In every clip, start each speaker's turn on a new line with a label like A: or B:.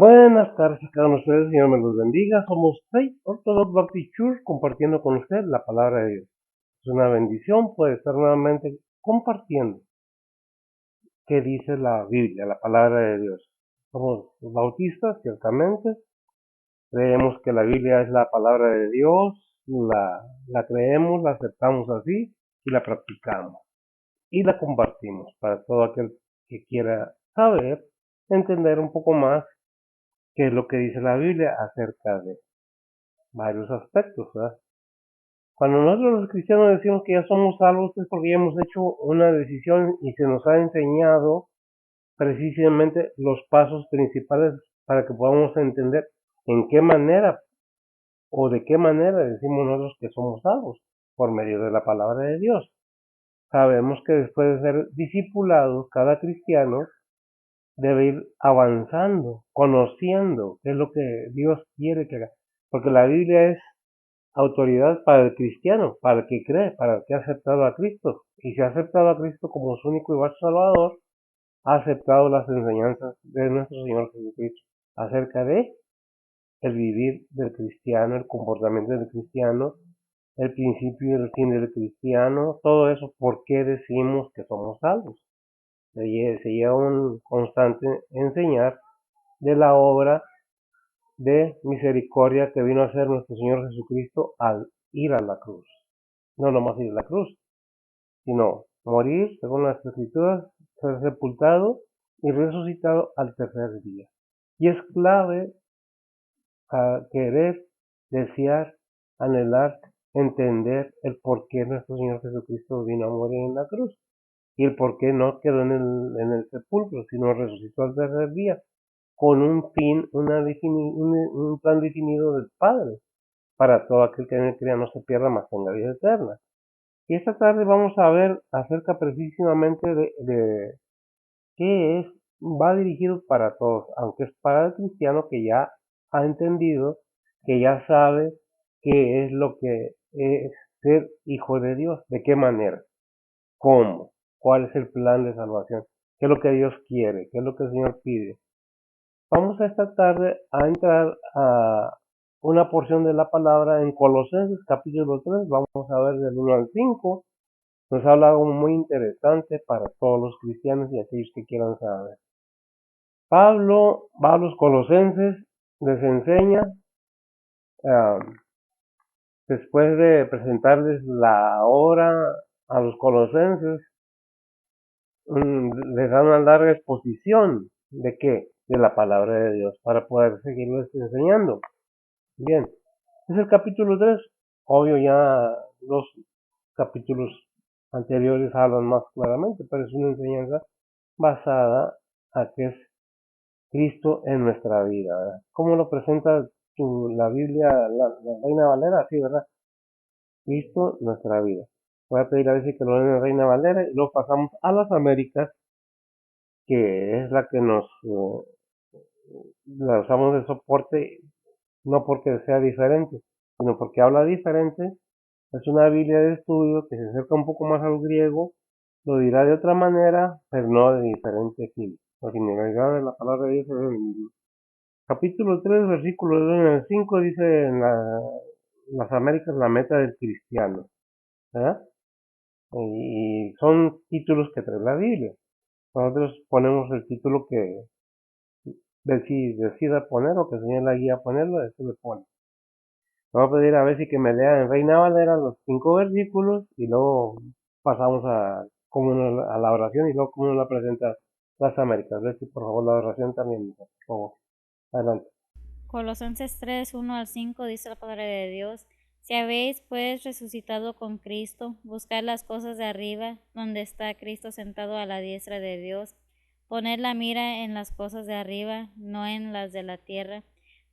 A: Buenas tardes a cada uno de ustedes, Señor me los bendiga. Somos Faith Orthodox Baptist Church compartiendo con usted la palabra de Dios. Es una bendición poder estar nuevamente compartiendo qué dice la Biblia, la palabra de Dios. Somos bautistas, ciertamente. Creemos que la Biblia es la palabra de Dios, la creemos, la aceptamos así y la practicamos. Y la compartimos para todo aquel que quiera saber, entender un poco más qué es lo que dice la Biblia acerca de varios aspectos, ¿verdad? Cuando nosotros los cristianos decimos que ya somos salvos es porque ya hemos hecho una decisión y se nos ha enseñado precisamente los pasos principales para que podamos entender en qué manera o de qué manera decimos nosotros que somos salvos por medio de la palabra de Dios. Sabemos que después de ser discipulados, cada cristiano debe ir avanzando, conociendo qué es lo que Dios quiere que haga. Porque la Biblia es autoridad para el cristiano, para el que cree, para el que ha aceptado a Cristo. Y si ha aceptado a Cristo como su único y buen Salvador, ha aceptado las enseñanzas de nuestro Señor Jesucristo acerca de el vivir del cristiano, el comportamiento del cristiano, el principio y el fin del cristiano, todo eso, ¿por qué decimos que somos salvos? Se lleva un constante enseñar de la obra de misericordia que vino a hacer nuestro Señor Jesucristo al ir a la cruz. No nomás ir a la cruz, sino morir, según las Escrituras, ser sepultado y resucitado al tercer día. Y es clave a querer, desear, anhelar, entender el por qué nuestro Señor Jesucristo vino a morir en la cruz y el por qué no quedó en el sepulcro, sino resucitó al tercer día con un fin, un plan definido del Padre, para todo aquel que en él crea no se pierda, más en la vida eterna. Y esta tarde vamos a ver acerca precisamente de qué es, va dirigido para todos, aunque es para el cristiano que ya ha entendido, que ya sabe qué es lo que es ser hijo de Dios, de qué manera, cómo, cuál es el plan de salvación, qué es lo que Dios quiere, qué es lo que el Señor pide. Vamos esta tarde a entrar a una porción de la palabra en Colosenses capítulo 3, vamos a ver del 1 al 5. Nos habla algo muy interesante para todos los cristianos y aquellos que quieran saber. Pablo va a los colosenses, les enseña, después de presentarles la obra a los colosenses, les da una larga exposición de qué, de la palabra de Dios, para poder seguirles enseñando. Bien, es el capítulo 3. Obvio, ya los capítulos anteriores hablan más claramente, pero es una enseñanza basada a que es Cristo en nuestra vida, ¿verdad? ¿Cómo lo presenta la Biblia, la Reina Valera? Así, ¿verdad? Cristo, nuestra vida. Voy a pedir a veces que lo den en Reina Valera y luego pasamos a las Américas, que es la que la usamos de soporte, no porque sea diferente, sino porque habla diferente. Es una Biblia de estudio que se acerca un poco más al griego, lo dirá de otra manera, pero no de diferente fin. La finalidad de la palabra de Dios es el mismo. Capítulo 3, versículo 2 al 5 dice en las Américas la meta del cristiano, ¿verdad? Y son títulos que trae la Biblia. Nosotros ponemos el título que decida poner o que el Señor la guía a ponerlo, eso le pone. Vamos a pedir a ver si que me lea en Reina Valera los 5 versículos y luego pasamos a la oración y luego cómo la presenta las Américas. Ver si por favor la oración también, por favor. Adelante.
B: Colosenses 3, 1 al 5 dice la palabra de Dios. Si habéis pues resucitado con Cristo, buscad las cosas de arriba, donde está Cristo sentado a la diestra de Dios. Poned la mira en las cosas de arriba, no en las de la tierra,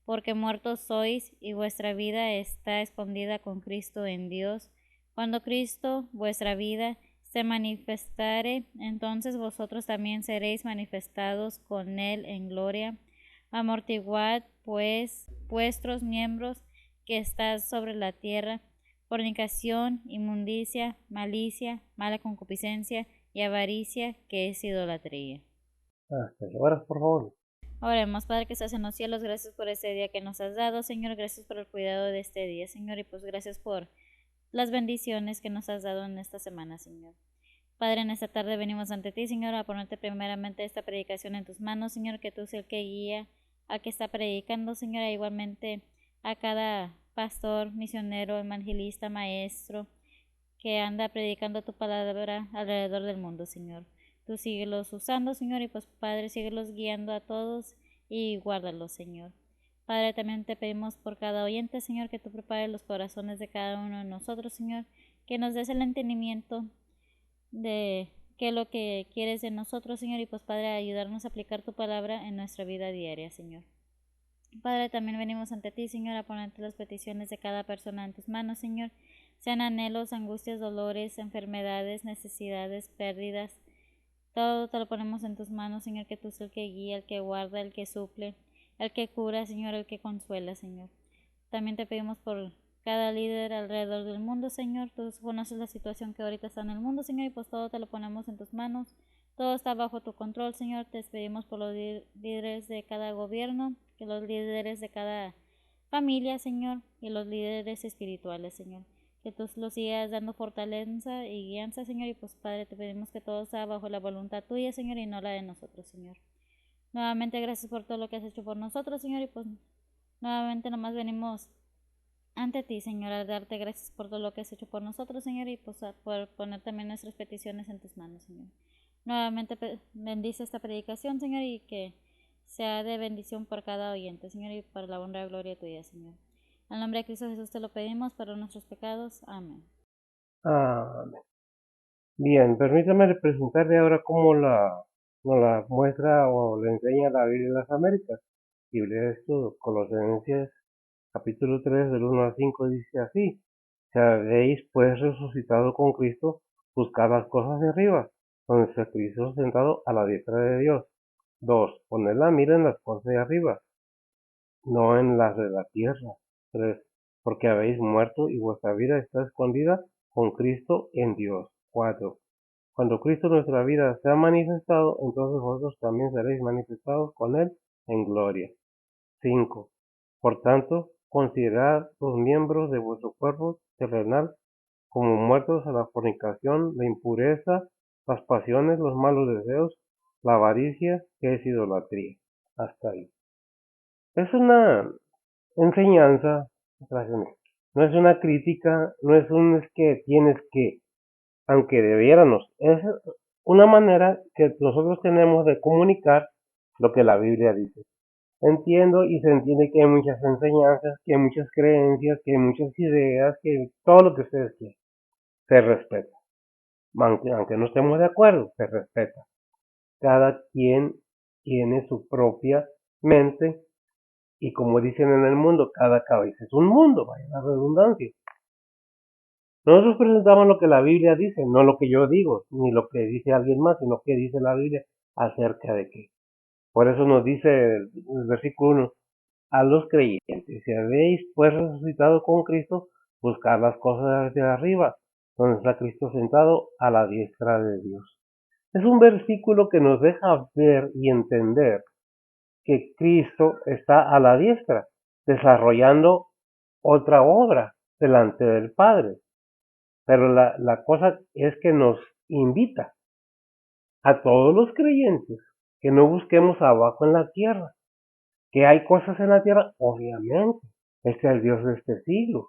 B: porque muertos sois y vuestra vida está escondida con Cristo en Dios. Cuando Cristo, vuestra vida, se manifestare, entonces vosotros también seréis manifestados con Él en gloria. Amortiguad, pues, vuestros miembros que están sobre la tierra, fornicación, inmundicia, malicia, mala concupiscencia y avaricia, que es idolatría.
A: Oras, por favor.
B: Oremos, Padre que estás en los cielos, gracias por este día que nos has dado, Señor, gracias por el cuidado de este día, Señor, y pues gracias por las bendiciones que nos has dado en esta semana, Señor. Padre, en esta tarde venimos ante ti, Señor, a ponerte primeramente esta predicación en tus manos, Señor, que tú seas el que guía al que está predicando, Señor, e igualmente a cada pastor, misionero, evangelista, maestro, que anda predicando tu palabra alrededor del mundo, Señor. Tú síguelos usando, Señor, y pues Padre, síguelos guiando a todos y guárdalos, Señor. Padre, también te pedimos por cada oyente, Señor, que tú prepares los corazones de cada uno de nosotros, Señor, que nos des el entendimiento de qué es lo que quieres de nosotros, Señor, y pues Padre, ayudarnos a aplicar tu palabra en nuestra vida diaria, Señor. Padre, también venimos ante ti, Señor, a ponerte las peticiones de cada persona en tus manos, Señor. Sean anhelos, angustias, dolores, enfermedades, necesidades, pérdidas. Todo te lo ponemos en tus manos, Señor, que tú eres el que guía, el que guarda, el que suple, el que cura, Señor, el que consuela, Señor. También te pedimos por cada líder alrededor del mundo, Señor. Tú conoces la situación que ahorita está en el mundo, Señor, y pues todo te lo ponemos en tus manos. Todo está bajo tu control, Señor. Te pedimos por los líderes de cada gobierno, que los líderes de cada familia, Señor, y los líderes espirituales, Señor. Que tú los sigas dando fortaleza y guianza, Señor, y pues Padre, te pedimos que todo sea bajo la voluntad tuya, Señor, y no la de nosotros, Señor. Nuevamente gracias por todo lo que has hecho por nosotros, Señor, y pues nuevamente nomás venimos ante ti, Señor, a darte gracias por todo lo que has hecho por nosotros, Señor, y pues por poner también nuestras peticiones en tus manos, Señor. Nuevamente bendice esta predicación, Señor, y que sea de bendición por cada oyente, Señor, y para la honra y gloria tuya, Señor. En el nombre de Cristo Jesús te lo pedimos, para nuestros pecados. Amén.
A: Amén. Bien, permítame presentarle ahora cómo nos la muestra o le enseña la Biblia de las Américas. Biblia de Estudio, Colosenses capítulo 3 del 1 al 5 dice así: Si habéis pues resucitado con Cristo, buscad las cosas de arriba, donde está Cristo sentado a la diestra de Dios. 2. Poned la mira en las cosas de arriba, no en las de la tierra. 3. Porque habéis muerto y vuestra vida está escondida con Cristo en Dios. 4. Cuando Cristo nuestra vida sea manifestado, entonces vosotros también seréis manifestados con Él en gloria. 5. Por tanto, considerad los miembros de vuestro cuerpo terrenal como muertos a la fornicación, la impureza, las pasiones, los malos deseos, la avaricia, que es idolatría. Hasta ahí. Es una enseñanza, no es una crítica, no es un es que tienes que, aunque debiéramos, es una manera que nosotros tenemos de comunicar lo que la Biblia dice. Entiendo y se entiende que hay muchas enseñanzas, que hay muchas creencias, que hay muchas ideas, que todo lo que ustedes quieran, se respeta. Aunque no estemos de acuerdo, se respeta. Cada quien tiene su propia mente y como dicen en el mundo, cada cabeza es un mundo, vaya la redundancia. Nosotros presentamos lo que la Biblia dice, no lo que yo digo, ni lo que dice alguien más, sino que dice la Biblia acerca de qué. Por eso nos dice el versículo 1, a los creyentes, si habéis pues resucitado con Cristo, buscar las cosas de arriba, donde está Cristo sentado a la diestra de Dios. Es un versículo que nos deja ver y entender que Cristo está a la diestra, desarrollando otra obra delante del Padre. Pero la cosa es que nos invita a todos los creyentes que no busquemos abajo en la tierra. Que hay cosas en la tierra, obviamente. Este es el Dios de este siglo.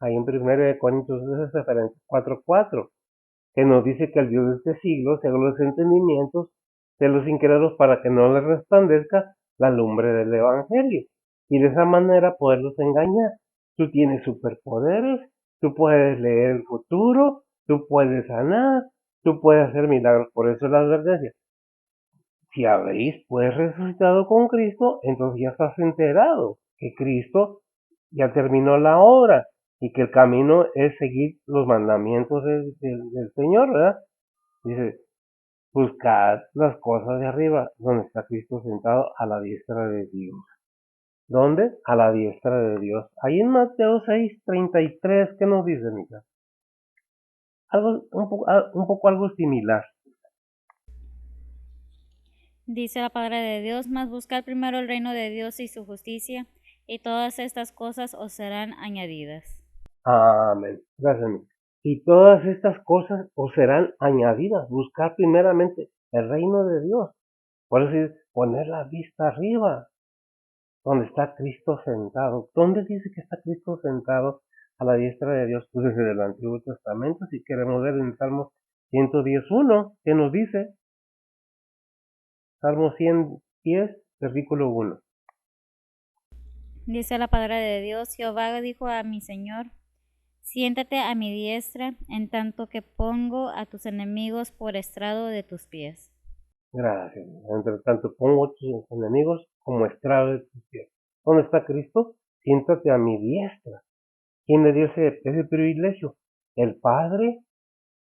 A: Ahí en 1 Corintios 4:4, que nos dice que el Dios de este siglo cegó los entendimientos de los incrédulos para que no les resplandezca la lumbre del Evangelio. Y de esa manera poderlos engañar. Tú tienes superpoderes, tú puedes leer el futuro, tú puedes sanar, tú puedes hacer milagros. Por eso la advertencia. Si habéis pues resucitado con Cristo, entonces ya estás enterado que Cristo ya terminó la obra y que el camino es seguir los mandamientos del Señor, ¿verdad? Dice, buscad las cosas de arriba, donde está Cristo sentado a la diestra de Dios. ¿Dónde? A la diestra de Dios. Ahí en Mateo 6:33, ¿qué nos dice, Mica? Un poco algo similar.
B: Dice la palabra de Dios, mas buscar primero el reino de Dios y su justicia, y todas estas cosas os serán añadidas.
A: Amén. Gracias, amigo. Y todas estas cosas os serán añadidas. Buscar primeramente el reino de Dios. Por eso es poner la vista arriba, donde está Cristo sentado. ¿Dónde dice que está Cristo sentado a la diestra de Dios? Pues desde el Antiguo Testamento. Si queremos ver en Salmo 110.1, ¿qué nos dice? Salmo 110, versículo 1.
B: Dice la palabra de Dios, Jehová dijo a mi Señor, siéntate a mi diestra, en tanto que pongo a tus enemigos por estrado de tus pies.
A: Gracias. Entre tanto, pongo a tus enemigos como estrado de tus pies. ¿Dónde está Cristo? Siéntate a mi diestra. ¿Quién le dio ese privilegio? El Padre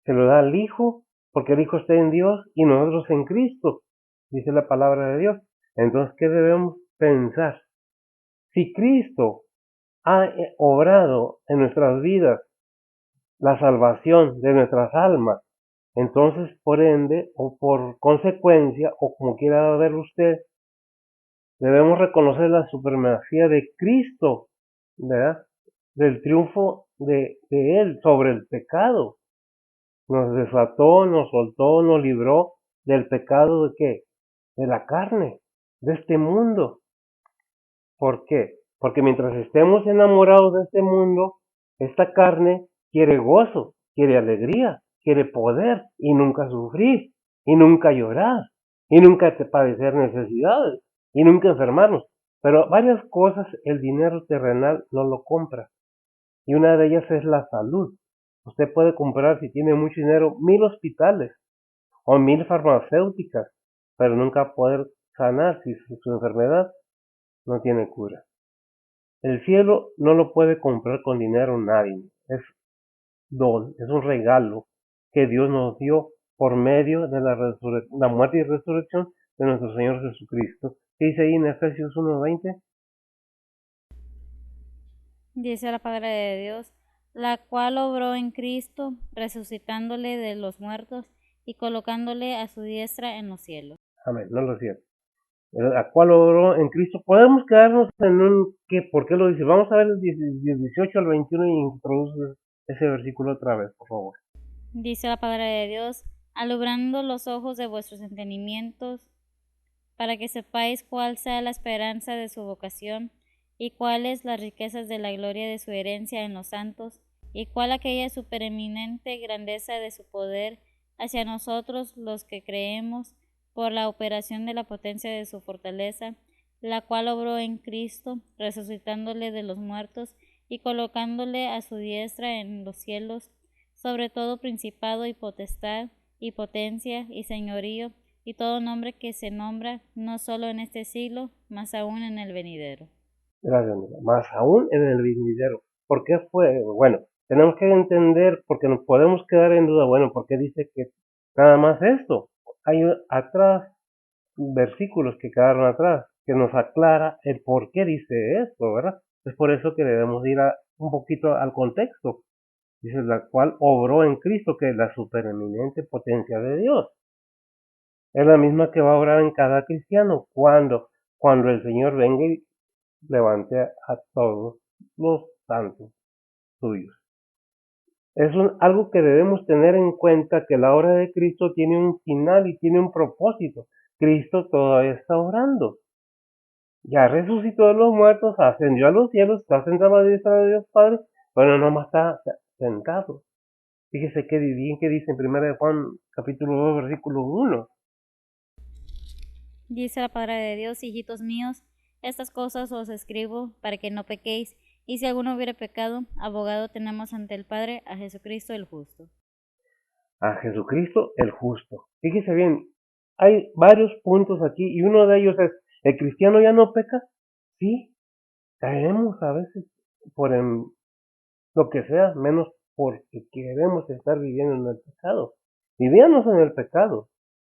A: se lo da al Hijo, porque el Hijo está en Dios y nosotros en Cristo, dice la palabra de Dios. Entonces, ¿qué debemos pensar? Si Cristo ha obrado en nuestras vidas la salvación de nuestras almas, entonces, por ende, o por consecuencia, o como quiera verlo usted, debemos reconocer la supremacía de Cristo, ¿verdad? Del triunfo de Él sobre el pecado. Nos desató, nos soltó, nos libró del pecado de qué? De la carne, de este mundo. ¿Por qué? Porque mientras estemos enamorados de este mundo, esta carne quiere gozo, quiere alegría, quiere poder y nunca sufrir, y nunca llorar, y nunca padecer necesidades, y nunca enfermarnos. Pero varias cosas el dinero terrenal no lo compra. Y una de ellas es la salud. Usted puede comprar, si tiene mucho dinero, 1000 hospitales o 1000 farmacéuticas, pero nunca poder sanar si su enfermedad no tiene cura. El cielo no lo puede comprar con dinero nadie. Es don, es un regalo que Dios nos dio por medio de la muerte y resurrección de nuestro Señor Jesucristo. ¿Qué dice ahí en Efesios 1:20?
B: Dice la palabra de Dios, la cual obró en Cristo, resucitándole de los muertos y colocándole a su diestra en los cielos.
A: Amén, no lo cierto. La cual obró en Cristo. Podemos quedarnos en un ¿qué? ¿Por qué lo dice? Vamos a ver el 18 al 21 y introduce ese versículo otra vez, por favor.
B: Dice la palabra de Dios, alumbrando los ojos de vuestros entendimientos, para que sepáis cuál sea la esperanza de su vocación, y cuáles las riquezas de la gloria de su herencia en los santos, y cuál aquella supereminente grandeza de su poder hacia nosotros los que creemos, por la operación de la potencia de su fortaleza, la cual obró en Cristo, resucitándole de los muertos y colocándole a su diestra en los cielos, sobre todo principado y potestad, y potencia, y señorío, y todo nombre que se nombra, no solo en este siglo, mas aún en el venidero.
A: Gracias, amigo. Más aún en el venidero. ¿Por qué fue? Bueno, tenemos que entender, porque nos podemos quedar en duda, bueno, ¿por qué dice que nada más esto? Hay atrás versículos que quedaron atrás, que nos aclara el por qué dice esto, ¿verdad? Es por eso que debemos ir un poquito al contexto. Dice, la cual obró en Cristo, que es la supereminente potencia de Dios. Es la misma que va a obrar en cada cristiano cuando el Señor venga y levante a todos los santos suyos. Es algo que debemos tener en cuenta, que la obra de Cristo tiene un final y tiene un propósito. Cristo todavía está obrando. Ya resucitó de los muertos, ascendió a los cielos, está sentado a la diestra de Dios Padre, pero no más está sentado. Fíjese qué bien que dice en 1 Juan capítulo 2 versículo 1.
B: Dice la palabra de Dios, hijitos míos, estas cosas os escribo para que no pequéis, y si alguno hubiera pecado, abogado tenemos ante el Padre, a Jesucristo el justo.
A: A Jesucristo el justo. Fíjese bien, hay varios puntos aquí y uno de ellos es, ¿el cristiano ya no peca? Sí, caemos a veces por lo que sea, menos porque queremos estar viviendo en el pecado. Vivíamos en el pecado.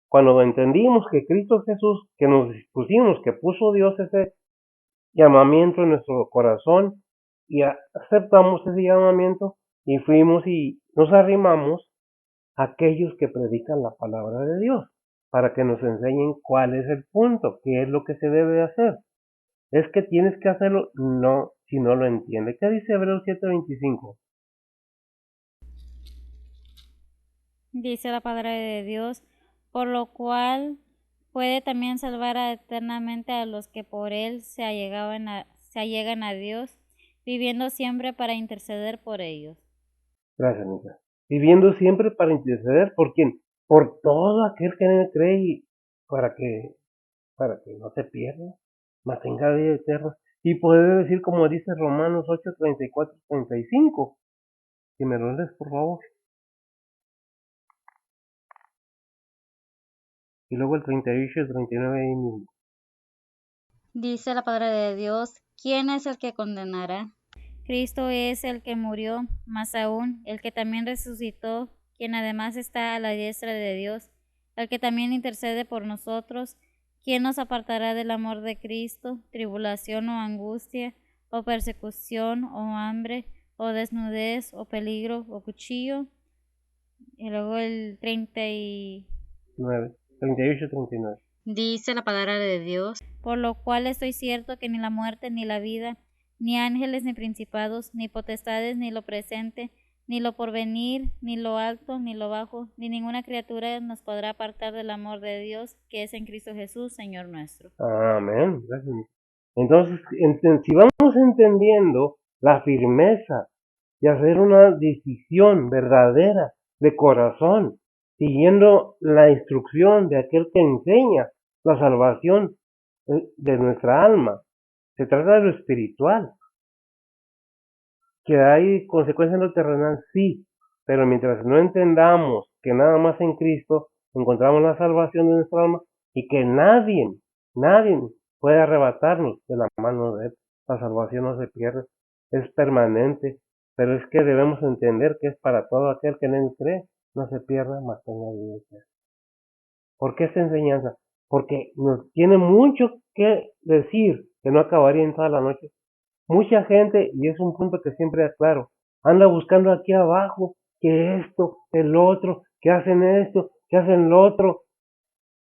A: Cuando entendimos que Cristo Jesús, que nos dispusimos, que puso Dios ese llamamiento en nuestro corazón y aceptamos ese llamamiento y fuimos y nos arrimamos a aquellos que predican la palabra de Dios. para que nos enseñen cuál es el punto, qué es lo que se debe hacer. ¿Es que tienes que hacerlo? No, si no lo entiende. ¿Qué dice Hebreos 7:25?
B: Dice la palabra de Dios, por lo cual puede también salvar eternamente a los que por él se allegan a Dios, viviendo siempre para interceder por ellos.
A: Gracias, Nica. Viviendo siempre para interceder por quién, por todo aquel que en él cree y para que, para que no se pierda, mas tenga vida eterna. Y puede decir como dice Romanos 8:34-35. Si me lo lees, por favor. Y luego el 38 y 39 ahí mismo.
B: Dice la palabra de Dios, ¿quién es el que condenará? Cristo es el que murió, más aún, el que también resucitó, quien además está a la diestra de Dios, el que también intercede por nosotros. ¿Quién nos apartará del amor de Cristo? ¿Tribulación o angustia, o persecución, o hambre, o desnudez, o peligro, o cuchillo? Y luego el
A: 38-39.
B: Dice la palabra de Dios, por lo cual estoy cierto que ni la muerte, ni la vida, ni ángeles, ni principados, ni potestades, ni lo presente, ni lo porvenir, ni lo alto, ni lo bajo, ni ninguna criatura nos podrá apartar del amor de Dios que es en Cristo Jesús, Señor nuestro.
A: Amén. Gracias. Entonces, si vamos entendiendo la firmeza de hacer una decisión verdadera de corazón, siguiendo la instrucción de aquel que enseña la salvación de nuestra alma, se trata de lo espiritual. Que hay consecuencias en lo terrenal, sí, pero mientras no entendamos que nada más en Cristo encontramos la salvación de nuestra alma y que nadie puede arrebatarnos de la mano de Él. La salvación no se pierde, es permanente, pero es que debemos entender que es para todo aquel que en Él cree, no se pierda, mas tenga vida eterna. ¿Por qué esta enseñanza? Porque nos tiene mucho que decir, que no acabaría en toda la noche. Mucha gente, y es un punto que siempre aclaro, anda buscando aquí abajo que esto, el otro, que hacen esto, que hacen lo otro.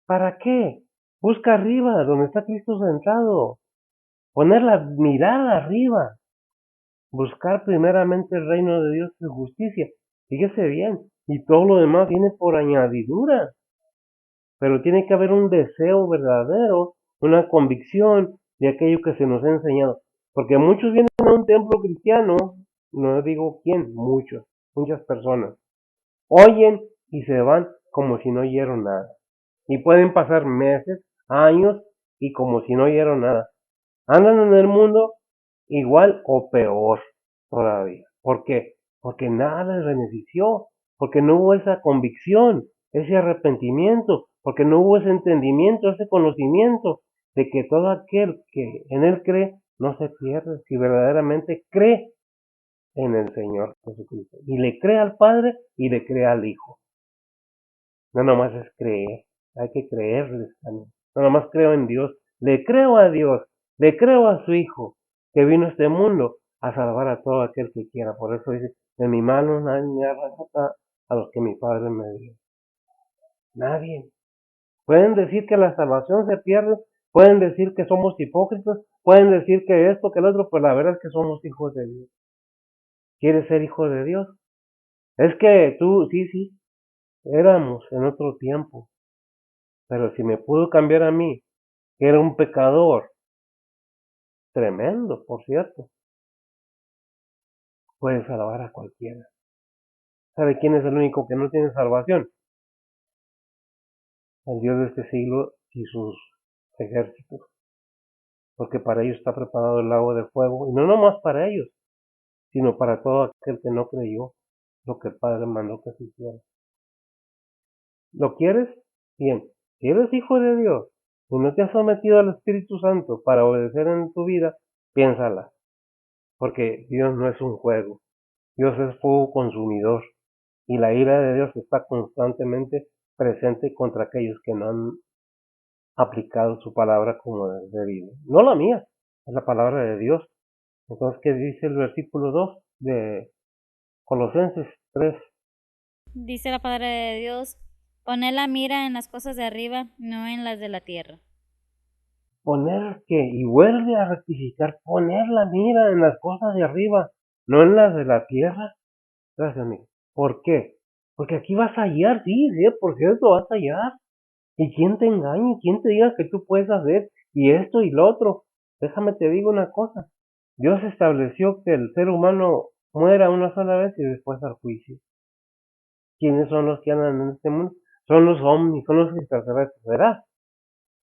A: ¿Para qué? Busca arriba, donde está Cristo sentado. Poner la mirada arriba. Buscar primeramente el reino de Dios y su justicia. Fíjese bien, y todo lo demás viene por añadidura. Pero tiene que haber un deseo verdadero, una convicción de aquello que se nos ha enseñado. Porque muchos vienen a un templo cristiano, no digo quién, muchas personas, oyen y se van como si no oyeron nada. Y pueden pasar meses, años y como si no oyeron nada. Andan en el mundo igual o peor todavía. ¿Por qué? Porque nada les benefició, porque no hubo esa convicción, ese arrepentimiento, porque no hubo ese entendimiento, ese conocimiento de que todo aquel que en Él cree no se pierde, si verdaderamente cree en el Señor Jesucristo. Y le cree al Padre y le cree al Hijo. No nomás es creer, hay que creerles también. No nomás creo en Dios, le creo a Dios, le creo a su Hijo, que vino a este mundo a salvar a todo aquel que quiera. Por eso dice, de mi mano nadie me arrebata a los que mi Padre me dio. Nadie. Pueden decir que la salvación se pierde, pueden decir que somos hipócritas, pueden decir que esto, que el otro, pues la verdad es que somos hijos de Dios. ¿Quieres ser hijo de Dios? Es que tú, sí, éramos en otro tiempo, pero si me pudo cambiar a mí, que era un pecador tremendo, por cierto, puede salvar a cualquiera. ¿Sabe quién es el único que no tiene salvación? El Dios de este siglo y sus ejércitos. Porque para ellos está preparado el lago de fuego, y no nomás para ellos, sino para todo aquel que no creyó lo que el Padre mandó que se hiciera. ¿Lo quieres? Bien. Si eres hijo de Dios y no te has sometido al Espíritu Santo para obedecer en tu vida, piénsala. Porque Dios no es un juego. Dios es fuego consumidor. Y la ira de Dios está constantemente presente contra aquellos que no han aplicado su palabra como debido. No la mía, es la palabra de Dios. Entonces, ¿qué dice el versículo 2 de Colosenses 3?
B: Dice la palabra de Dios, Poner la mira en las cosas de arriba, no en las de la tierra.
A: Poner que, y vuelve a rectificar, poner la mira en las cosas de arriba, no en las de la tierra. Gracias, amigo. ¿Por qué? Porque aquí vas a hallar, sí, sí, por cierto, vas a hallar. ¿Y quién te engaña? ¿Quién te diga que tú puedes hacer y esto y lo otro? Déjame te digo una cosa. Dios estableció que el ser humano muera una sola vez y después al juicio. ¿Quiénes son los que andan en este mundo? Son los ovnis, son los extraterrestres, ¿verdad?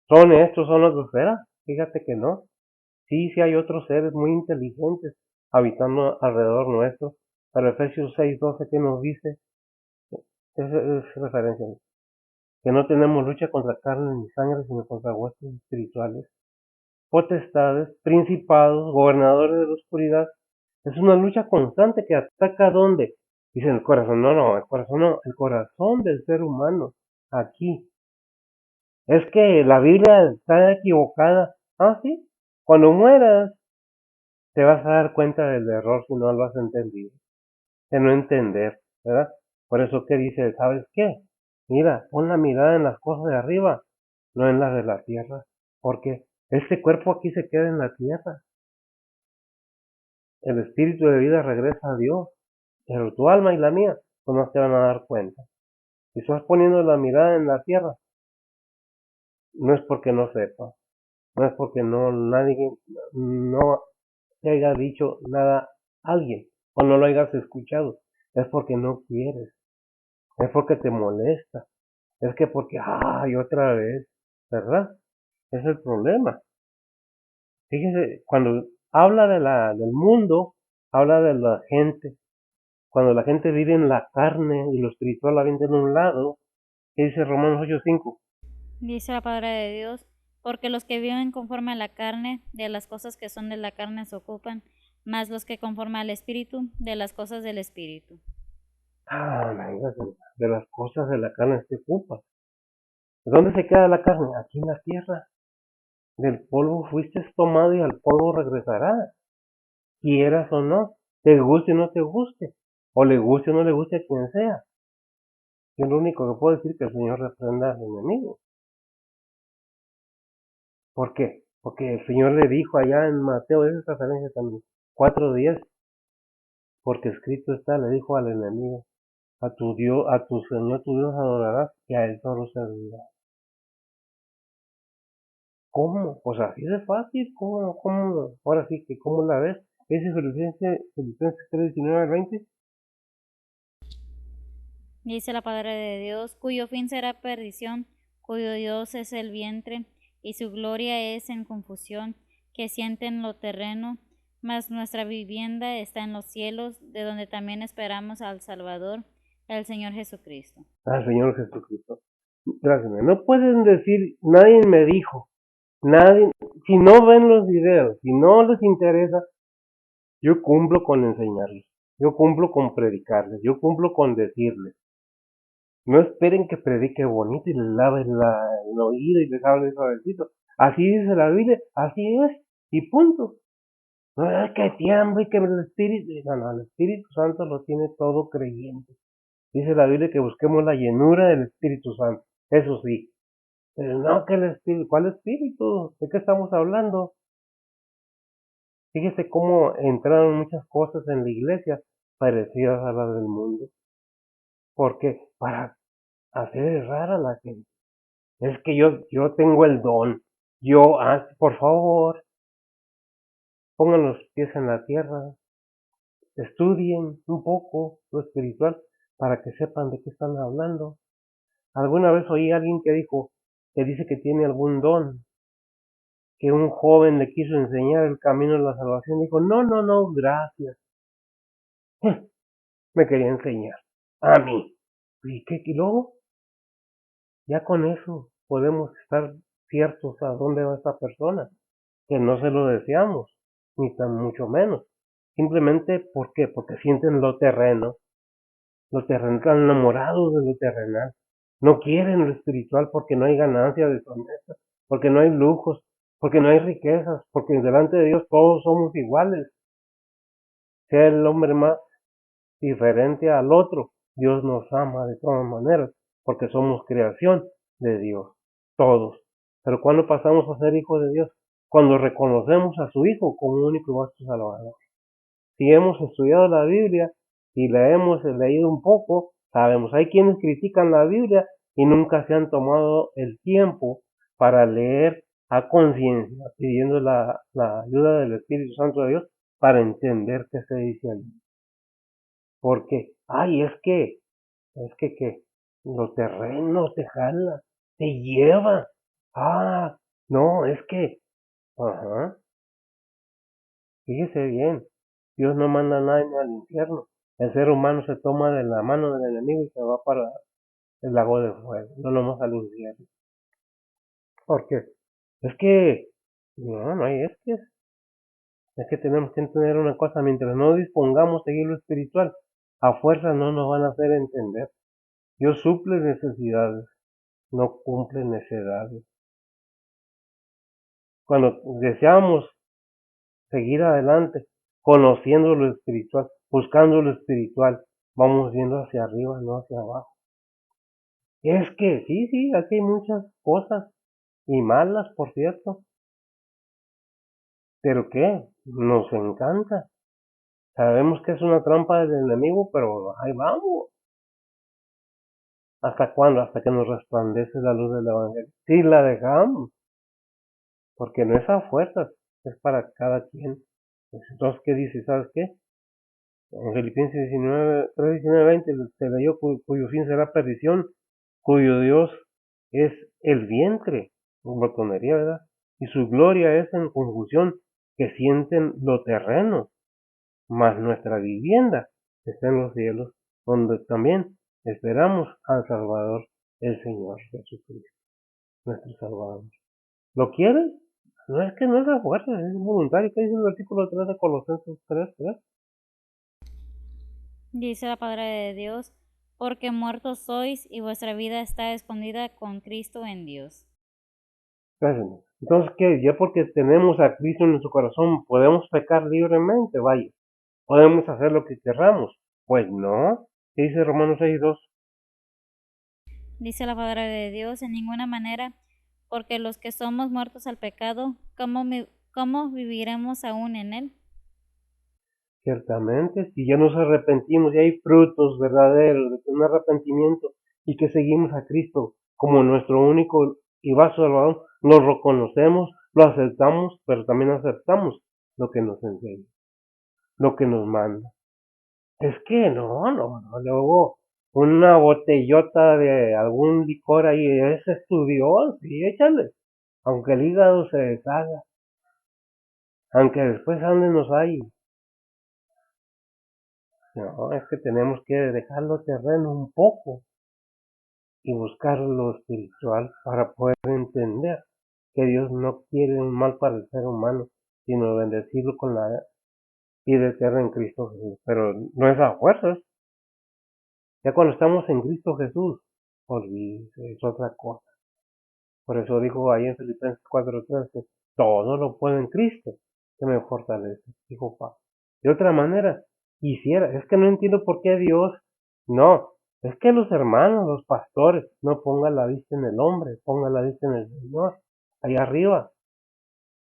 A: ¿Son estos, son los ¿verdad? Fíjate que no. Sí, sí hay otros seres muy inteligentes habitando alrededor nuestro. Pero Efesios 6:12, ¿qué nos dice? Es referencia. Que no tenemos lucha contra carne ni sangre, sino contra huestes espirituales, potestades, principados, gobernadores de la oscuridad. Es una lucha constante que ataca ¿dónde? Dicen el corazón. No, no, el corazón no, el corazón del ser humano, aquí. Es que la Biblia está equivocada. Ah, sí. Cuando mueras, te vas a dar cuenta del error si no lo has entendido. De no entender, ¿verdad? Por eso que dice, ¿sabes qué? Mira, pon la mirada en las cosas de arriba, no en las de la tierra. Porque este cuerpo aquí se queda en la tierra. El espíritu de vida regresa a Dios. Pero tu alma y la mía, pues no se van a dar cuenta. Si estás poniendo la mirada en la tierra, no es porque no sepa, no es porque no nadie no te haya dicho nada a alguien o no lo hayas escuchado, es porque no quieres, es porque te molesta, es que porque, ay, otra vez, ¿verdad? Es el problema. Fíjese, cuando habla del mundo, habla de la gente. Cuando la gente vive en la carne y lo espiritual la vende en un lado, ¿qué dice Romanos 8:5?
B: Dice la palabra de Dios, porque los que viven conforme a la carne, de las cosas que son de la carne se ocupan, mas los que conforme al Espíritu, de las cosas del Espíritu.
A: Ah, de las cosas de la carne se ocupa. ¿Dónde se queda la carne? Aquí en la tierra. Del polvo fuiste tomado y al polvo regresarás. Quieras o no, te guste o no te guste, o le guste o no le guste a quien sea. Yo lo único que puedo decir que el Señor reprenda al enemigo. ¿Por qué? Porque el Señor le dijo allá en Mateo, esa es referencia también, 4:10, porque escrito está, le dijo al enemigo, a tu Dios, a tu Señor tu Dios adorarás y a él solo servirás. ¿Cómo? Pues así de fácil, ¿cómo? Ahora sí que, ¿cómo la ves? Ese Filipenses 3:19-20.
B: Dice la palabra de Dios, cuyo fin será perdición, cuyo Dios es el vientre, y su gloria es en confusión, que siente en lo terreno, mas nuestra vivienda está en los cielos, de donde también esperamos al Salvador, el Señor Jesucristo.
A: Al Señor Jesucristo. Gracias. No pueden decir, nadie me dijo, nadie, si no ven los videos, si no les interesa, yo cumplo con enseñarles, yo cumplo con predicarles, yo cumplo con decirles. No esperen que predique bonito y les lave el oído y les hable suavecito. Así dice la Biblia, así es, y punto. No es que tiempo y que el Espíritu, no, no, el Espíritu Santo lo tiene todo creyente. Dice la Biblia que busquemos la llenura del Espíritu Santo, eso sí. Pero no que el Espíritu, ¿cuál Espíritu? ¿De qué estamos hablando? Fíjese cómo entraron muchas cosas en la iglesia parecidas a las del mundo. Porque para hacer errar a la gente. Es que yo tengo el don. Por favor, pongan los pies en la tierra, estudien un poco lo espiritual para que sepan de qué están hablando. Alguna vez oí a alguien que dice que tiene algún don, que un joven le quiso enseñar el camino de la salvación. Dijo, no, no, no, gracias. Me quería enseñar. A mí. ¿Y qué? ¿Y luego? Ya con eso podemos estar ciertos a dónde va esta persona. Que no se lo deseamos, ni tan mucho menos. Simplemente, ¿por qué? Porque sienten lo terrenal, están enamorados de lo terrenal. No quieren lo espiritual porque no hay ganancia deshonesta, porque no hay lujos, porque no hay riquezas, porque delante de Dios todos somos iguales. Sea el hombre más diferente al otro, Dios nos ama de todas maneras. porque somos creación de Dios, todos. Pero ¿cuándo pasamos a ser hijos de Dios? Cuando reconocemos a su Hijo como único y nuestro Salvador. Si hemos estudiado la Biblia y la hemos leído un poco, sabemos, hay quienes critican la Biblia y nunca se han tomado el tiempo para leer a conciencia, pidiendo la ayuda del Espíritu Santo de Dios para entender qué se dice allí. Porque, ay, que los terrenos te jala, te lleva. Ah, no, ajá, fíjese bien, Dios no manda a nadie al infierno. El ser humano se toma de la mano del enemigo y se va para el lago de fuego, no nomás al infierno. ¿Por qué? Es que, no hay es que tenemos que entender una cosa, mientras no dispongamos de seguir lo espiritual, a fuerza no nos van a hacer entender. Dios suple necesidades, no cumple necesidades. Cuando deseamos seguir adelante, conociendo lo espiritual, buscando lo espiritual, vamos viendo hacia arriba, no hacia abajo. Es que sí, aquí hay muchas cosas, y malas, por cierto, pero ¿qué? Nos encanta. Sabemos que es una trampa del enemigo, pero ahí vamos. ¿Hasta cuándo? Hasta que nos resplandece la luz del Evangelio. Sí, la dejamos, porque no es a fuerzas, es para cada quien. Entonces, ¿qué dice? ¿Sabes qué? En Filipenses 19, 3, 19, 20 se leyó cuyo fin será perdición, cuyo Dios es el vientre, glotonería, ¿verdad? Y su gloria es en confusión que sienten lo terreno, mas nuestra vivienda está en los cielos, donde también esperamos al Salvador, el Señor Jesucristo, nuestro Salvador. ¿Lo quieres? No es que no es a fuerza, es voluntario. ¿Qué dice el versículo 3 de Colosenses 3?
B: Dice la palabra de Dios, porque muertos sois y vuestra vida está escondida con Cristo en Dios.
A: Gracias. Entonces, ¿qué? Ya porque tenemos a Cristo en nuestro corazón, ¿podemos pecar libremente? Vaya. ¿Podemos hacer lo que querramos? Pues no. ¿Qué dice Romanos 6:2?
B: Dice la palabra de Dios, en ninguna manera, porque los que somos muertos al pecado, ¿cómo viviremos aún en él?
A: Ciertamente, si ya nos arrepentimos y hay frutos verdaderos de un arrepentimiento y que seguimos a Cristo como nuestro único y vaso salvador, lo reconocemos, lo aceptamos, pero también aceptamos lo que nos enseña, lo que nos manda. Es que no, luego una botellota de algún licor ahí, ese es tu Dios, sí, échale, aunque el hígado se deshaga, aunque después ándenos ahí. No, es que tenemos que dejarlo terreno un poco y buscar lo espiritual para poder entender que Dios no quiere un mal para el ser humano, sino bendecirlo con la vida eterna en Cristo Jesús. Pero no es a fuerzas. Ya cuando estamos en Cristo Jesús, olvídese, es otra cosa. Por eso dijo ahí en Filipenses 4:13, todo lo puedo en Cristo que me fortalece, dijo Pablo. De otra manera, quisiera, es que no entiendo por qué Dios, no, es que los hermanos, los pastores, no pongan la vista en el hombre, pongan la vista en el Señor, allá arriba.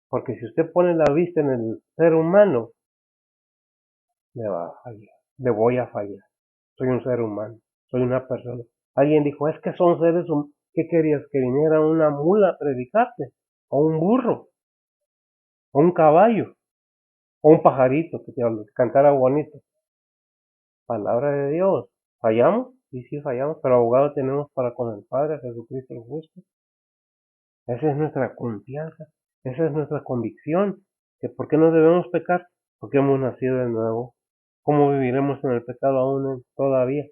A: Porque si usted pone la vista en el ser humano, le va a fallar, le voy a fallar. Soy un ser humano, soy una persona. Alguien dijo, es que son seres humanos. ¿Qué querías? ¿Que viniera una mula a predicarte? ¿O un burro? ¿O un caballo? ¿O un pajarito que te cantara bonito? Palabra de Dios. ¿Fallamos? Sí, fallamos, pero abogado tenemos para con el Padre, Jesucristo el justo. Esa es nuestra confianza, esa es nuestra convicción, que por qué no debemos pecar, porque hemos nacido de nuevo. ¿Cómo viviremos en el pecado aún todavía,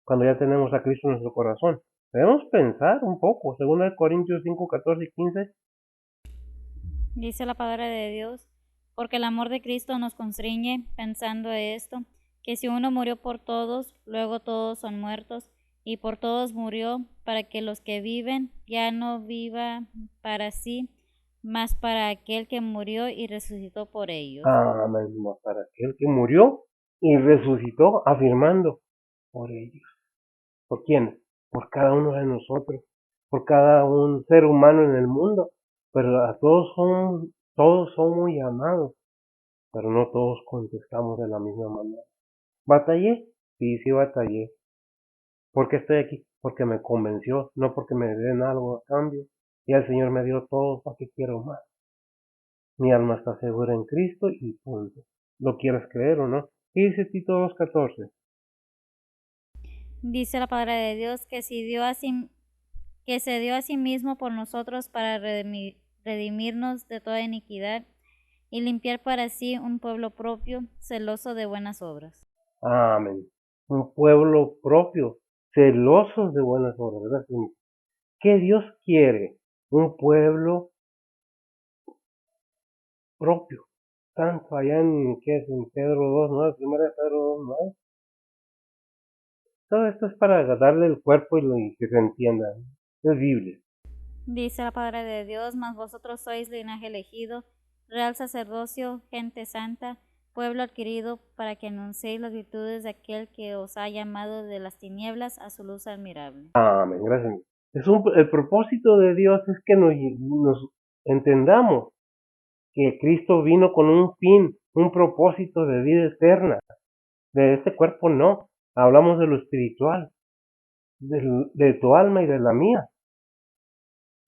A: cuando ya tenemos a Cristo en nuestro corazón? Debemos pensar un poco, según el Corintios 5, 14 y 15.
B: Dice la palabra de Dios, porque el amor de Cristo nos constriñe pensando esto, que si uno murió por todos, luego todos son muertos, y por todos murió, para que los que viven ya no vivan para sí, mas para aquel que murió y resucitó por ellos.
A: Amén. Para aquel que murió y resucitó, afirmando por ellos. ¿Por quién? por cada uno de nosotros, por cada un ser humano en el mundo, pero a todos son muy amados, pero no todos contestamos de la misma manera. ¿Batallé? Sí, batallé. ¿Por qué estoy aquí? Porque me convenció, no porque me den algo a cambio. Y el Señor me dio todo, ¿para qué quiero más? Mi alma está segura en Cristo y punto. ¿Lo quieres creer o no? ¿Qué dice Tito 2:14?
B: Dice la palabra de Dios que que se dio a sí mismo por nosotros para redimirnos de toda iniquidad y limpiar para sí un pueblo propio, celoso de buenas obras.
A: Amén. Un pueblo propio, celosos de buenas obras, ¿verdad? ¿Qué Dios quiere? Un pueblo propio. Tanto allá ¿qué es? En Pedro 2:9, primera de Pedro 2:9. Todo esto es para darle el cuerpo y que se entienda. Es Biblia.
B: Dice la palabra de Dios, mas vosotros sois linaje elegido, real sacerdocio, gente santa, pueblo adquirido, para que anunciéis las virtudes de aquel que os ha llamado de las tinieblas a su luz admirable.
A: Amén, gracias. El propósito de Dios es que nos entendamos que Cristo vino con un fin, un propósito de vida eterna. De este cuerpo no. Hablamos de lo espiritual, de tu alma y de la mía.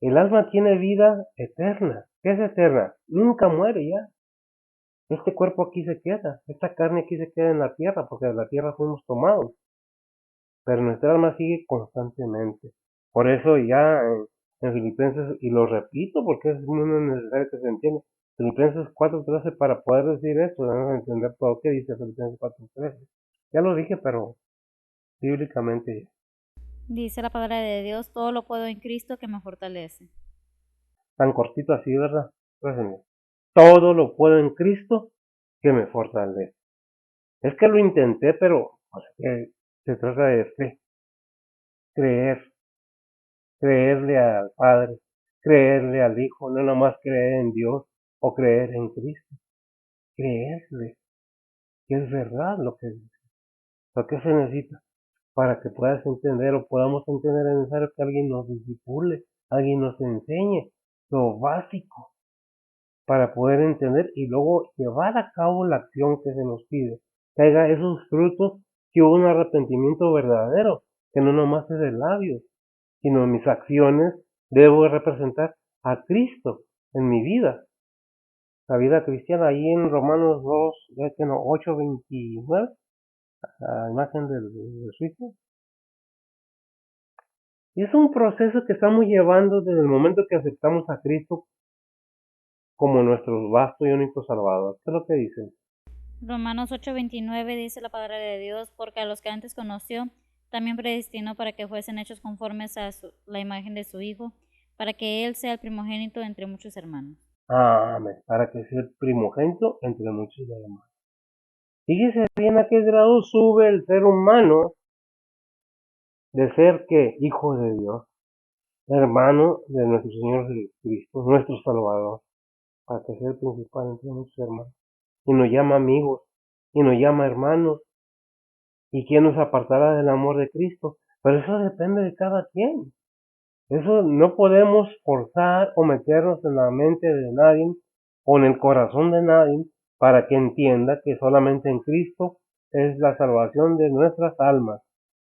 A: El alma tiene vida eterna. ¿Qué es eterna? Nunca muere ya. Este cuerpo aquí se queda. Esta carne aquí se queda en la tierra, porque de la tierra fuimos tomados. Pero nuestra alma sigue constantemente. Por eso ya en Filipenses, y lo repito porque es muy necesario que se entienda, Filipenses 4:13, para poder decir esto, debemos entender todo lo que dice Filipenses 4:13. Ya lo dije, pero bíblicamente,
B: Dice la palabra de Dios, todo lo puedo en Cristo que me fortalece.
A: tan cortito así, ¿verdad? Entonces, todo lo puedo en Cristo que me fortalece. Es que lo intenté, pero se trata de fe, creer, creerle al Padre, creerle al Hijo, no nomás creer en Dios o creer en Cristo, creerle que es verdad lo que dice. Lo que se necesita para que puedas entender o podamos entender es necesario que alguien nos disipule, alguien nos enseñe lo básico para poder entender y luego llevar a cabo la acción que se nos pide, que haga esos frutos, que hubo un arrepentimiento verdadero, que no nomás es de labios, sino en mis acciones debo representar a Cristo en mi vida, la vida cristiana. Ahí en Romanos 8:29, a imagen del suizo. Y es un proceso que estamos llevando desde el momento que aceptamos a Cristo como nuestro vasto y único Salvador. ¿Qué es lo que dicen?
B: Romanos 8:29 dice la palabra de Dios, porque a los que antes conoció, también predestinó para que fuesen hechos conformes a la imagen de su Hijo, para que Él sea el primogénito entre muchos hermanos.
A: Amén. Para que sea el primogénito entre muchos hermanos. Fíjese bien a qué grado sube el ser humano de ser que hijo de Dios, hermano de nuestro Señor Jesucristo, nuestro Salvador, para que sea el principal entre muchos hermanos. Y nos llama amigos, y nos llama hermanos, y quién nos apartará del amor de Cristo. Pero eso depende de cada quien. Eso no podemos forzar o meternos en la mente de nadie o en el corazón de nadie para que entienda que solamente en Cristo es la salvación de nuestras almas,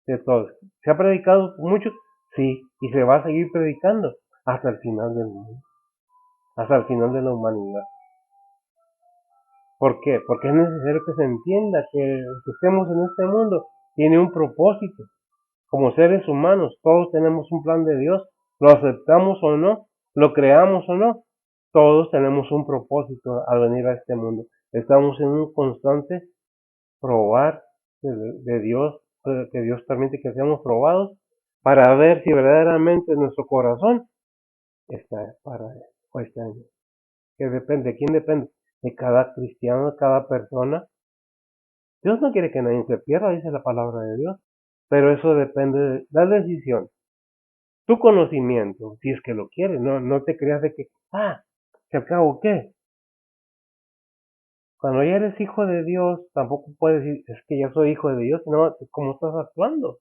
A: de todos. ¿Se ha predicado mucho? Sí, y se va a seguir predicando hasta el final del mundo, hasta el final de la humanidad. ¿Por qué? Porque es necesario que se entienda que el que estemos en este mundo tiene un propósito. Como seres humanos, todos tenemos un plan de Dios, lo aceptamos o no, lo creamos o no, todos tenemos un propósito al venir a este mundo. Estamos en un constante probar de Dios, que Dios permite que seamos probados para ver si verdaderamente nuestro corazón está para este año. Que depende, ¿de quién depende? De cada cristiano, de cada persona. Dios no quiere que nadie se pierda, dice la palabra de Dios, pero eso depende de la decisión. Tu conocimiento, si es que lo quieres, no te creas de que, ¿se acabó qué? Cuando ya eres hijo de Dios, tampoco puedes decir, es que ya soy hijo de Dios, no, ¿cómo estás actuando?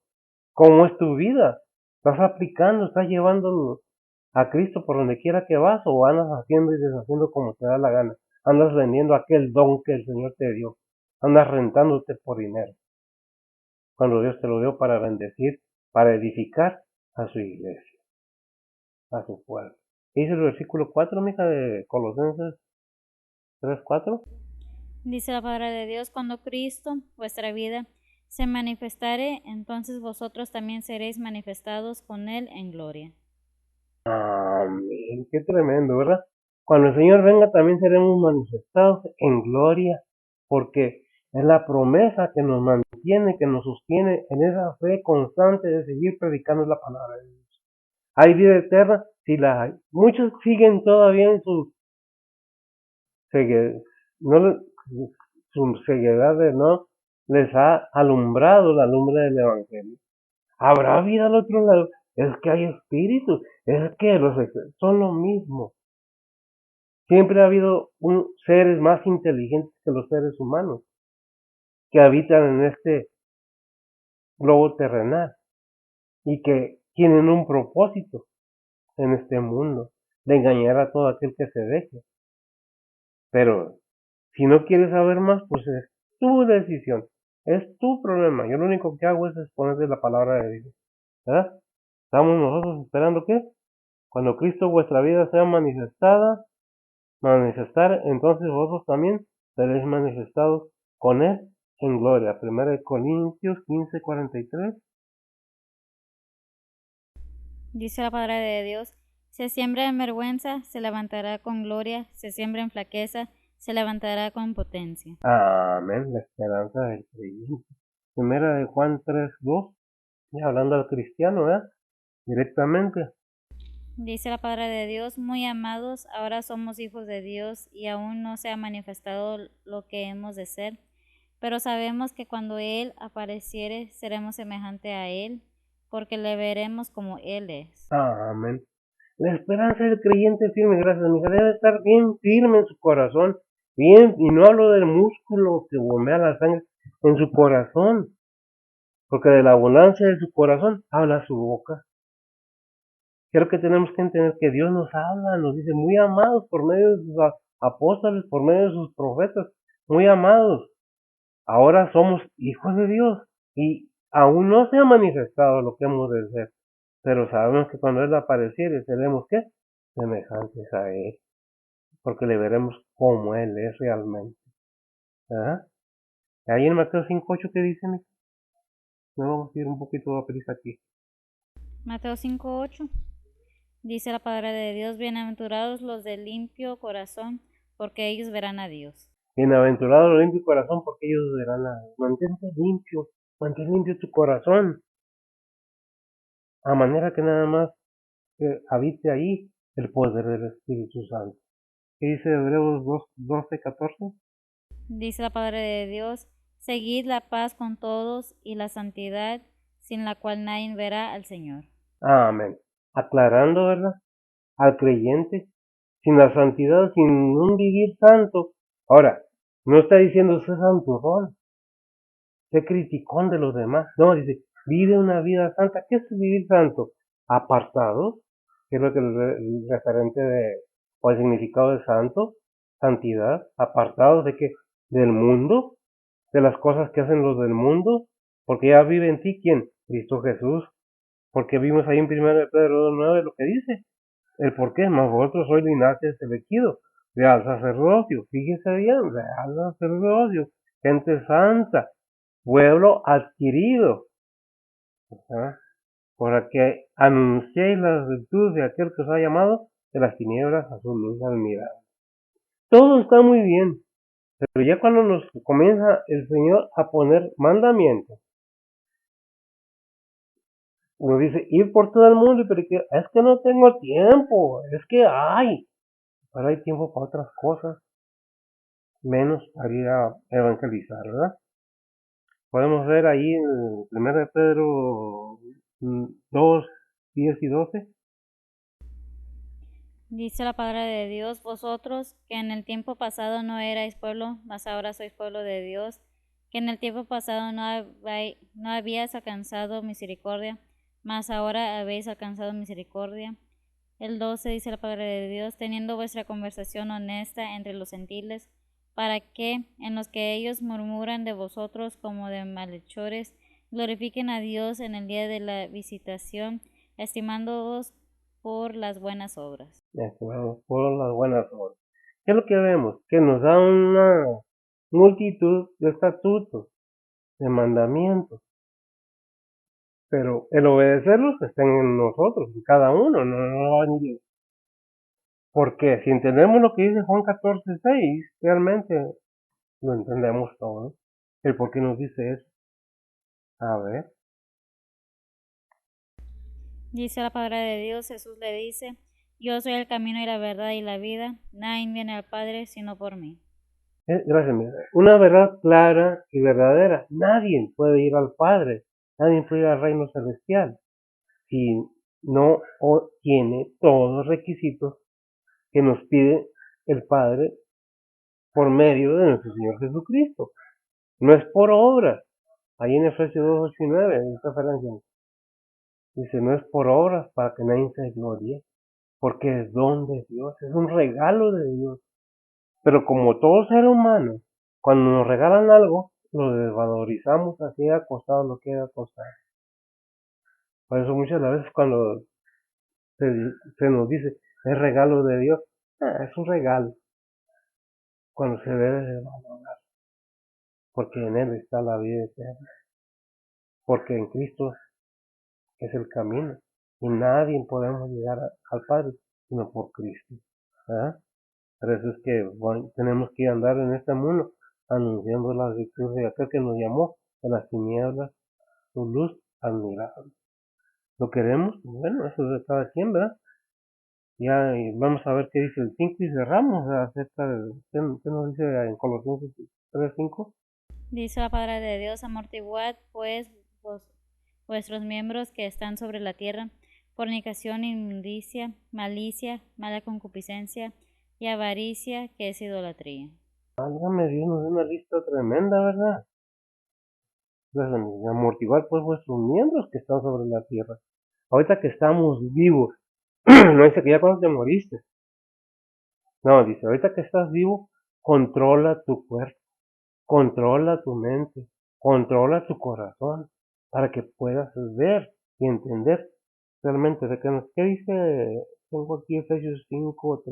A: ¿Cómo es tu vida? ¿Estás aplicando, estás llevando a Cristo por donde quiera que vas o andas haciendo y deshaciendo como te da la gana? Andas vendiendo aquel don que el Señor te dio. Andas rentándote por dinero. Cuando Dios te lo dio para bendecir, para edificar a su iglesia, a su pueblo. Dice el versículo 4, mija, de Colosenses 3:4.
B: Dice la palabra de Dios, cuando Cristo, vuestra vida, se manifestare, entonces vosotros también seréis manifestados con Él en gloria.
A: Amén, qué tremendo, ¿verdad? Cuando el Señor venga también seremos manifestados en gloria, porque es la promesa que nos mantiene, que nos sostiene en esa fe constante de seguir predicando la palabra de Dios. ¿Hay vida eterna? Sí la hay. Muchos siguen todavía en su ceguedad, su ceguedad de no les ha alumbrado la lumbre del Evangelio. ¿Habrá vida al otro lado? Es que hay espíritus, es que los son lo mismo. Siempre ha habido seres más inteligentes que los seres humanos que habitan en este globo terrenal y que tienen un propósito en este mundo de engañar a todo aquel que se deje. Pero si no quieres saber más, pues es tu decisión, es tu problema. Yo lo único que hago es exponerte la palabra de Dios, ¿verdad? Estamos nosotros esperando que cuando Cristo vuestra vida sea manifestar, entonces vosotros también seréis manifestados con Él en gloria. 1 Corintios 15:43.
B: Dice la palabra de Dios, se siembra en vergüenza, se levantará con gloria, se siembra en flaqueza, se levantará con potencia.
A: Amén, la esperanza del creyente. Primera de Juan 3:2, hablando al cristiano, ¿verdad? Directamente.
B: Dice la palabra de Dios, muy amados, ahora somos hijos de Dios y aún no se ha manifestado lo que hemos de ser, pero sabemos que cuando Él apareciere seremos semejante a Él, porque le veremos como Él es.
A: Amén. La esperanza del creyente firme, gracias, mija, debe estar bien firme en su corazón. Bien, y no hablo del músculo que bombea la sangre, en su corazón, porque de la abundancia de su corazón habla su boca. Creo que tenemos que entender que Dios nos habla, nos dice muy amados por medio de sus apóstoles, por medio de sus profetas, muy amados. Ahora somos hijos de Dios y aún no se ha manifestado lo que hemos de ser, pero sabemos que cuando Él apareciere seremos ¿qué? Semejantes a Él, porque le veremos como Él es realmente. ¿Ah? Ahí en Mateo 5:8 que dice, no vamos a ir un poquito a prisa aquí.
B: Mateo 5:8 dice la palabra de Dios, bienaventurados los de limpio corazón, porque ellos verán a Dios.
A: Bienaventurado el limpio corazón, porque ellos verán a Dios. Mantén limpio tu corazón, a manera que nada más habite ahí el poder del Espíritu Santo. ¿Qué dice Hebreos 12:14?
B: Dice la palabra de Dios, seguid la paz con todos y la santidad, sin la cual nadie verá al Señor.
A: Amén. Aclarando, ¿verdad? Al creyente, sin la santidad, sin un vivir santo. Ahora, no está diciendo sé santurrón, sé criticón de los demás. No, dice, vive una vida santa. ¿Qué es vivir santo? Apartado, que es lo que el referente o el significado de santo, santidad, apartado de que del mundo, de las cosas que hacen los del mundo, porque ya vive en ti quién, Cristo Jesús, porque vimos ahí en 1 de Pedro 2:9 lo que dice, el por qué, más vosotros sois linaje elegido, real sacerdocio, fíjese bien, real sacerdocio, gente santa, pueblo adquirido, ¿verdad? Para que anunciéis las virtudes de aquel que os ha llamado de las tinieblas a su luz admirable. Todo está muy bien, pero ya cuando nos comienza el Señor a poner mandamientos, uno dice, ir por todo el mundo, pero es que no tengo tiempo, es que pero hay tiempo para otras cosas, menos para ir a evangelizar, ¿verdad? Podemos ver ahí en 1 de Pedro 2:10 y 12.
B: Dice la palabra de Dios, vosotros que en el tiempo pasado no erais pueblo, mas ahora sois pueblo de Dios, que en el tiempo pasado no habías alcanzado misericordia, mas ahora habéis alcanzado misericordia. El 12 dice la palabra de Dios, teniendo vuestra conversación honesta entre los gentiles, para que, en los que ellos murmuran de vosotros como de malhechores, glorifiquen a Dios en el día de la visitación, estimándoos por las buenas obras.
A: Estimados, por las buenas obras. ¿Qué es lo que vemos? Que nos da una multitud de estatutos, de mandamientos, pero el obedecerlos está en nosotros, en cada uno, no va ni Dios. Porque si entendemos lo que dice Juan 14:6, realmente lo entendemos todo. El por qué nos dice eso. A ver,
B: Dice la palabra de Dios, Jesús le dice, yo soy el camino y la verdad y la vida, nadie viene al Padre sino por mí.
A: gracias, mira. Una verdad clara y verdadera. Nadie puede ir al Padre, nadie puede ir al reino celestial si no tiene todos los requisitos que nos pide el Padre por medio de nuestro Señor Jesucristo. No es por obras. Ahí en Efesios 2:8-9, en referencia, dice, no es por obras para que nadie se glorie, porque es don de Dios, es un regalo de Dios. Pero como todo ser humano, cuando nos regalan algo, lo desvalorizamos así ha costado lo que ha costado. Por eso muchas veces cuando se nos dice, es regalo de Dios, es un regalo, cuando se debe de valorar, porque en Él está la vida eterna, porque en Cristo es el camino, y nadie podemos llegar al Padre, sino por Cristo, ¿verdad? Por eso es que tenemos que andar en este mundo, anunciando las virtudes de aquel que nos llamó de las tinieblas, su luz admirable. ¿Lo queremos? Bueno, eso es de cada quien, ¿verdad? Ya y vamos a ver qué dice el 5 y cerramos acerca de, ¿qué nos dice en Colosenses 3:5?
B: Dice la palabra de Dios, amortiguad pues vuestros miembros que están sobre la tierra, fornicación, inmundicia, malicia, mala concupiscencia y avaricia, que es idolatría.
A: Válgame Dios, nos dio una lista tremenda, ¿verdad? Entonces, amortiguar pues vuestros miembros que están sobre la tierra. Ahorita que estamos vivos, no dice que ya cuando te moriste. No, dice, ahorita que estás vivo, controla tu cuerpo, controla tu mente, controla tu corazón, para que puedas ver y entender realmente de qué dice, tengo aquí Efesios 5,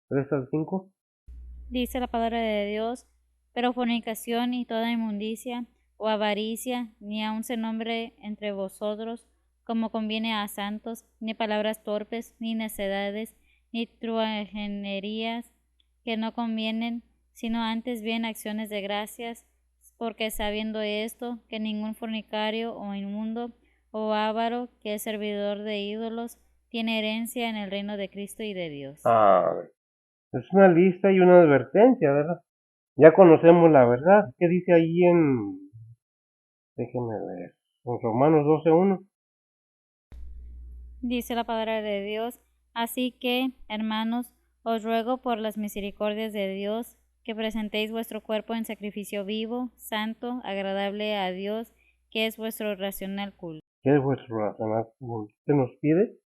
A: 3 al 5.
B: Dice la palabra de Dios, pero fornicación y toda inmundicia o avaricia, ni aun se nombre entre vosotros como conviene a santos, ni palabras torpes, ni necedades, ni truanerías que no convienen, sino antes bien acciones de gracias, porque sabiendo esto, que ningún fornicario o inmundo o avaro, que es servidor de ídolos, tiene herencia en el reino de Cristo y de Dios.
A: Es una lista y una advertencia, ¿verdad? Ya conocemos la verdad. ¿Qué dice ahí déjenme ver, en Romanos 12:1?
B: Dice la palabra de Dios, así que, hermanos, os ruego por las misericordias de Dios, que presentéis vuestro cuerpo en sacrificio vivo, santo, agradable a Dios, que es vuestro racional culto.
A: ¿Qué es vuestro racional? ¿Qué nos pide?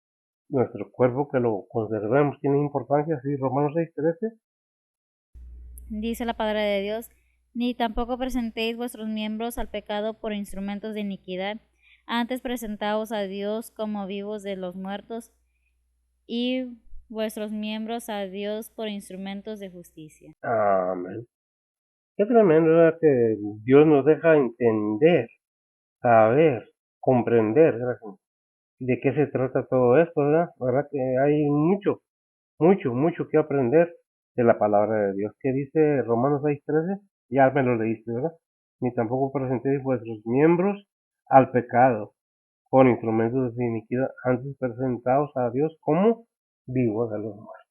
A: Nuestro cuerpo que lo conservemos tiene importancia, sí, Romanos 6:13.
B: Dice la palabra de Dios, ni tampoco presentéis vuestros miembros al pecado por instrumentos de iniquidad, antes presentaos a Dios como vivos de los muertos y vuestros miembros a Dios por instrumentos de justicia.
A: Amén. Qué tremendo, ¿verdad? Que Dios nos deja entender, saber, comprender, ¿verdad? De qué se trata todo esto, ¿verdad? ¿Verdad? Que hay mucho, mucho, mucho que aprender de la palabra de Dios. ¿Qué dice Romanos 6:13? Ya me lo leíste, ¿verdad? Ni tampoco presentéis vuestros miembros al pecado por instrumentos de iniquidad, antes presentados a Dios como vivos de los muertos.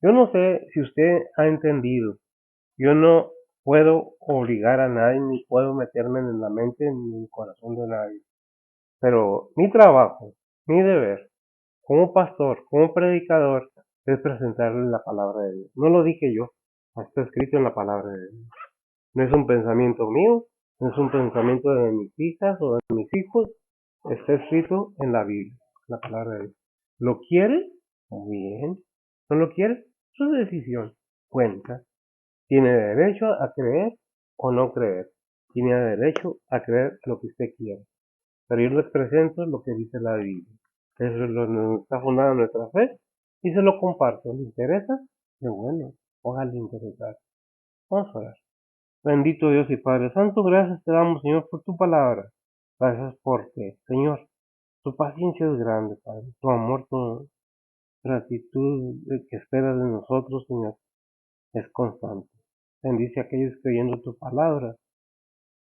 A: Yo no sé si usted ha entendido. Yo no puedo obligar a nadie, ni puedo meterme en la mente ni en el corazón de nadie. Pero mi trabajo, mi deber, como pastor, como predicador, es presentarle la palabra de Dios. No lo dije yo, está escrito en la palabra de Dios. No es un pensamiento mío, no es un pensamiento de mis hijas o de mis hijos, está escrito en la Biblia, la palabra de Dios. ¿Lo quiere? Muy bien. ¿No lo quiere? Su decisión cuenta. Tiene derecho a creer o no creer. Tiene derecho a creer lo que usted quiera. Pero yo les presento lo que dice la Biblia. Eso es lo que está fundada nuestra fe y se lo comparto. ¿Le interesa? Qué bueno. Ojalá le interesar. Vamos a orar. Bendito Dios y Padre Santo, gracias te damos, Señor, por tu palabra. Gracias porque, Señor, tu paciencia es grande, Padre. Tu amor, tu gratitud que esperas de nosotros, Señor, es constante. Bendice a aquellos que oyendo tu palabra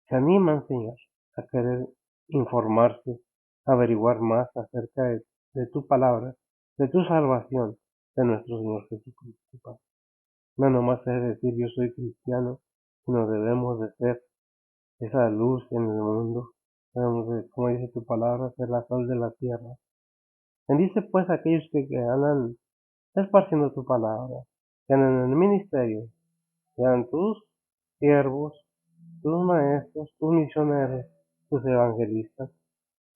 A: se animan, Señor, a querer informarse, averiguar más acerca de tu palabra, de tu salvación, de nuestro Señor Jesucristo, Padre. No nomás es decir yo soy cristiano, sino debemos de ser esa luz en el mundo. Debemos de, como dice tu palabra, ser la sal de la tierra. Bendice pues a aquellos que andan esparciendo tu palabra, que andan en el ministerio, sean tus siervos, tus maestros, tus misioneros, tus evangelistas,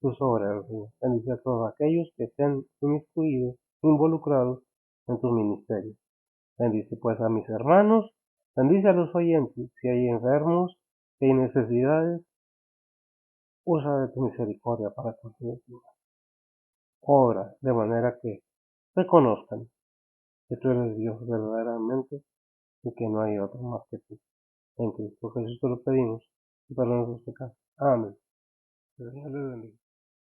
A: tus obreros. Bendice a todos aquellos que estén inmiscuidos, involucrados en tu ministerio. Bendice pues a mis hermanos, bendice a los oyentes, si hay enfermos, si hay necesidades, usa de tu misericordia para conseguir obra, de manera que reconozcan que tú eres Dios verdaderamente y que no hay otro más que tú. En Cristo Jesús te lo pedimos y perdona nuestros pecados. Amén. Que Dios les bendiga.